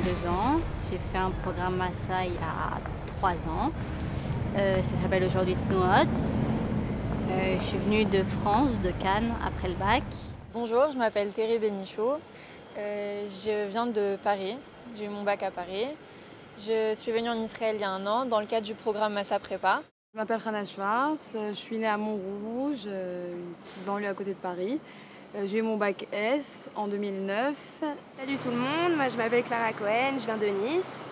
22 ans. J'ai fait un programme Massa il y a 3 ans. Ça s'appelle aujourd'hui Tnuot. Je suis venue de France, de Cannes, après le bac. Bonjour, je m'appelle Thierry Bénichou. Je viens de Paris. J'ai eu mon bac à Paris. Je suis venue en Israël il y a 1 an dans le cadre du programme Massa Prépa. Je m'appelle Hannah Schwartz, je suis née à Montrouge, une petite banlieue à côté de Paris. J'ai eu mon bac S en 2009. Salut tout le monde, moi je m'appelle Clara Cohen, je viens de Nice.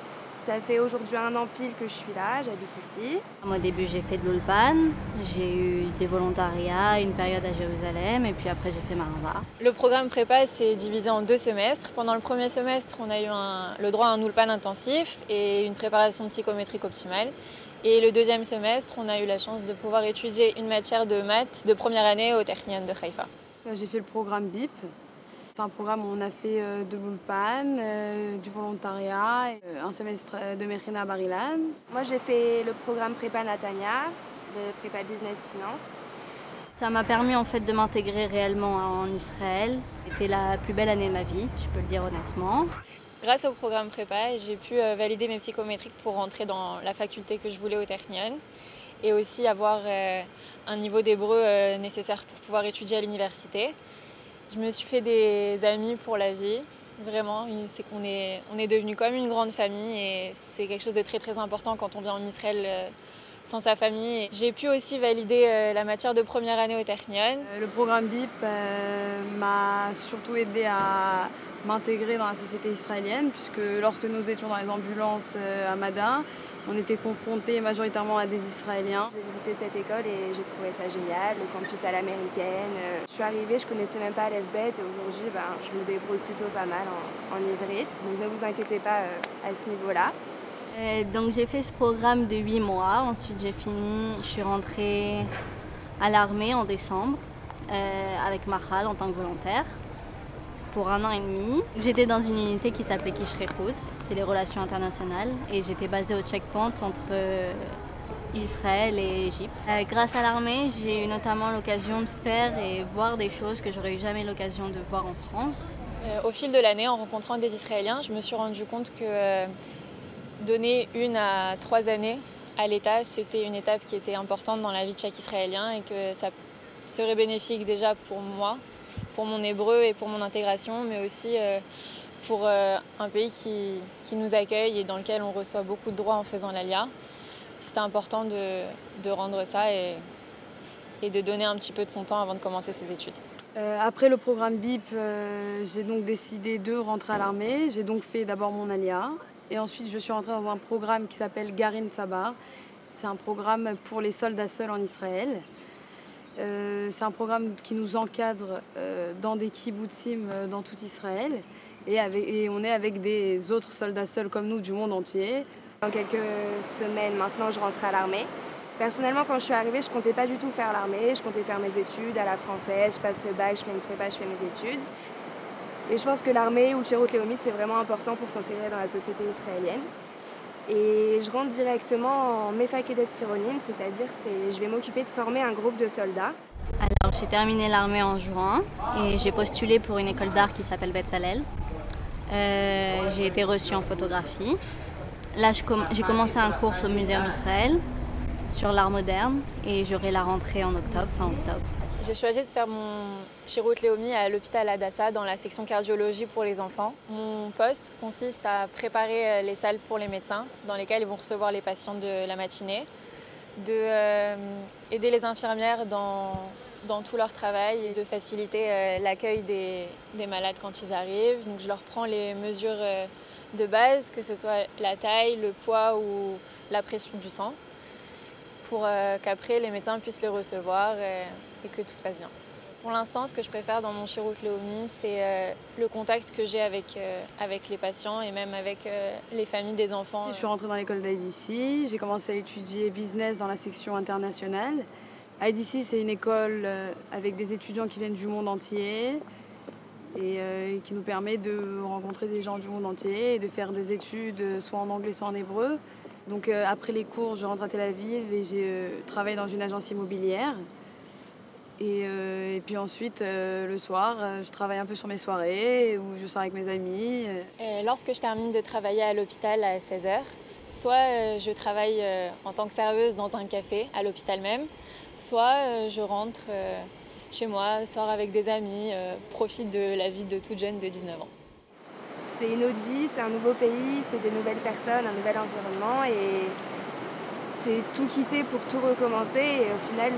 Ça fait aujourd'hui 1 an pile que je suis là, j'habite ici. Au début, j'ai fait de l'Ulpan, j'ai eu des volontariats, une période à Jérusalem, et puis après j'ai fait Marava. Le programme Prépa s'est divisé en 2 semestres. Pendant le premier semestre, on a eu le droit à un Ulpan intensif et une préparation psychométrique optimale. Et le deuxième semestre, on a eu la chance de pouvoir étudier une matière de maths de première année au Technion de Haïfa. J'ai fait le programme BIP. C'est un programme où on a fait de l'Ulpan, du volontariat, un semestre de Mechina à Bar-Ilan. Moi j'ai fait le programme Prépa Natania, de Prépa Business Finance. Ça m'a permis en fait de m'intégrer réellement en Israël. C'était la plus belle année de ma vie, je peux le dire honnêtement. Grâce au programme Prépa, j'ai pu valider mes psychométriques pour rentrer dans la faculté que je voulais au Technion et aussi avoir un niveau d'hébreu nécessaire pour pouvoir étudier à l'université. Je me suis fait des amis pour la vie, vraiment. On est devenus comme une grande famille et c'est quelque chose de très très important quand on vient en Israël sans sa famille. J'ai pu aussi valider la matière de première année au Technion. Le programme BIP m'a surtout aidé à m'intégrer dans la société israélienne, puisque lorsque nous étions dans les ambulances à Madin, on était confrontés majoritairement à des Israéliens. J'ai visité cette école et j'ai trouvé ça génial, le campus à l'américaine. Je suis arrivée, je connaissais même pas l'alphabet et aujourd'hui je me débrouille plutôt pas mal en ivrite. Donc ne vous inquiétez pas à ce niveau-là. Donc j'ai fait ce programme de 8 mois, ensuite j'ai fini, je suis rentrée à l'armée en décembre avec Mahal en tant que volontaire pour 1 an et demi. J'étais dans une unité qui s'appelait Kishrekhus, c'est les relations internationales, et j'étais basée au checkpoint entre Israël et Égypte. Grâce à l'armée, j'ai eu notamment l'occasion de faire et voir des choses que j'aurais eu jamais l'occasion de voir en France. Au fil de l'année, en rencontrant des Israéliens, je me suis rendu compte que donner 1 à 3 années à l'État, c'était une étape qui était importante dans la vie de chaque Israélien et que ça serait bénéfique déjà pour moi, pour mon hébreu et pour mon intégration, mais aussi pour un pays qui nous accueille et dans lequel on reçoit beaucoup de droits en faisant l'Alia. C'était important de rendre ça et de donner un petit peu de son temps avant de commencer ses études. Après le programme BIP, j'ai donc décidé de rentrer à l'armée. J'ai donc fait d'abord mon Alia. Et ensuite, je suis rentrée dans un programme qui s'appelle Garin Tsabar. C'est un programme pour les soldats seuls en Israël. C'est un programme qui nous encadre dans des kibbutzim dans tout Israël. Et on est avec des autres soldats seuls comme nous du monde entier. Dans quelques semaines maintenant, je rentre à l'armée. Personnellement, quand je suis arrivée, je ne comptais pas du tout faire l'armée. Je comptais faire mes études à la française. Je passe le bac, je fais une prépa, je fais mes études. Et je pense que l'armée ou le Shirut Leumi, c'est vraiment important pour s'intégrer dans la société israélienne. Et je rentre directement en Mefakedet Tironim, c'est-à-dire je vais m'occuper de former un groupe de soldats. Alors j'ai terminé l'armée en juin et j'ai postulé pour une école d'art qui s'appelle Betzalel. J'ai été reçue en photographie. Là j'ai commencé un cours au Muséum Israël sur l'art moderne et j'aurai la rentrée en octobre, fin octobre. J'ai choisi de faire mon Shirut Leumi à l'hôpital Hadassah dans la section cardiologie pour les enfants. Mon poste consiste à préparer les salles pour les médecins dans lesquelles ils vont recevoir les patients de la matinée, d'aider les infirmières dans tout leur travail et de faciliter l'accueil des malades quand ils arrivent. Donc je leur prends les mesures de base, que ce soit la taille, le poids ou la pression du sang, pour qu'après les médecins puissent les recevoir et que tout se passe bien. Pour l'instant, ce que je préfère dans mon Shirut Leumi, c'est le contact que j'ai avec les patients et même avec les familles des enfants. Je suis rentrée dans l'école d'IDC, j'ai commencé à étudier business dans la section internationale. IDC, c'est une école avec des étudiants qui viennent du monde entier et qui nous permet de rencontrer des gens du monde entier et de faire des études soit en anglais, soit en hébreu. Donc après les cours, je rentre à Tel Aviv et j'ai travaillé dans une agence immobilière. Et puis ensuite, le soir, je travaille un peu sur mes soirées où je sors avec mes amis. Lorsque je termine de travailler à l'hôpital à 16h, soit je travaille en tant que serveuse dans un café à l'hôpital même, soit je rentre chez moi, sors avec des amis, profite de la vie de toute jeune de 19 ans. C'est une autre vie, c'est un nouveau pays, c'est des nouvelles personnes, un nouvel environnement et c'est tout quitter pour tout recommencer et au final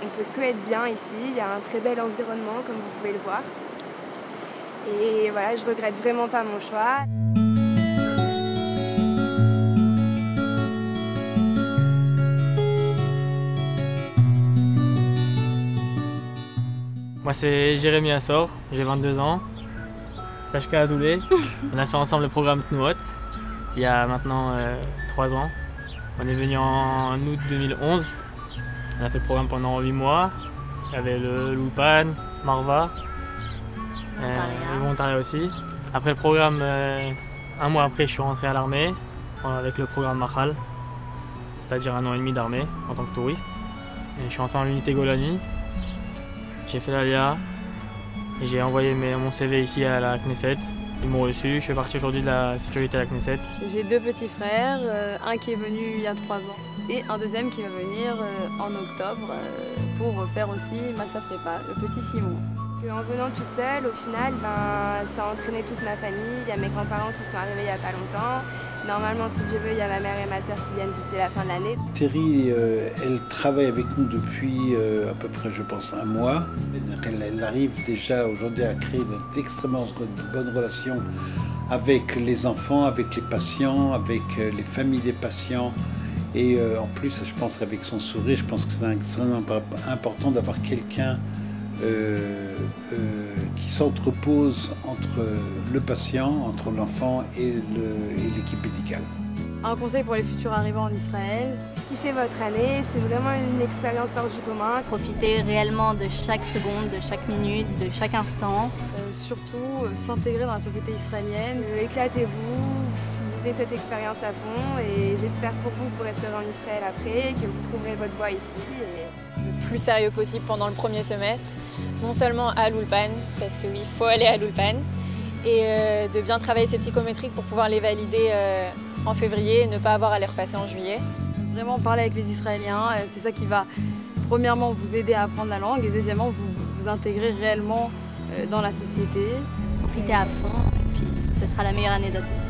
on peut que être bien ici, il y a un très bel environnement comme vous pouvez le voir et voilà, je regrette vraiment pas mon choix. Moi c'est Jérémy Assor, j'ai 22 ans, Sachka Azoulay. On a fait ensemble le programme Tnuot il y a maintenant 3 ans. On est venu en août 2011, on a fait le programme pendant 8 mois. Il y avait le Loupan, Marva, le volontariat aussi. Après le programme, un mois après je suis rentré à l'armée avec le programme Mahal, c'est-à-dire 1 an et demi d'armée en tant que touriste. Et je suis rentré dans l'unité Golani. J'ai fait l'ALIA et j'ai envoyé mon CV ici à la Knesset. Ils m'ont reçu, je fais partie aujourd'hui de la sécurité à la Knesset. J'ai 2 petits frères, un qui est venu il y a 3 ans et un deuxième qui va venir en octobre pour faire aussi Massa Prépa, le petit Simon. En venant toute seule, au final, ça a entraîné toute ma famille. Il y a mes grands-parents qui sont arrivés il n'y a pas longtemps. Normalement, si Dieu veut, il y a ma mère et ma sœur qui viennent d'ici la fin de l'année. Thierry, elle travaille avec nous depuis à peu près, je pense, 1 mois. Elle arrive déjà aujourd'hui à créer d'extrêmement bonnes relations avec les enfants, avec les patients, avec les familles des patients. Et en plus, je pense qu'avec son sourire, je pense que c'est extrêmement important d'avoir quelqu'un qui s'entrepose entre le patient, entre l'enfant et l'équipe médicale. Un conseil pour les futurs arrivants en Israël. Kiffez votre année, c'est vraiment une expérience hors du commun. Profitez réellement de chaque seconde, de chaque minute, de chaque instant. Surtout s'intégrer dans la société israélienne. Éclatez-vous, vivez cette expérience à fond et j'espère pour vous que vous resterez en Israël après, que vous trouverez votre voie ici. Le plus sérieux possible pendant le premier semestre, non seulement à l'Ulpan, parce que oui, il faut aller à l'Ulpan, et de bien travailler ses psychométriques pour pouvoir les valider en février et ne pas avoir à les repasser en juillet. Vraiment parler avec les Israéliens, c'est ça qui va premièrement vous aider à apprendre la langue et deuxièmement vous intégrer réellement dans la société. Profitez à fond et puis ce sera la meilleure année de votre vie.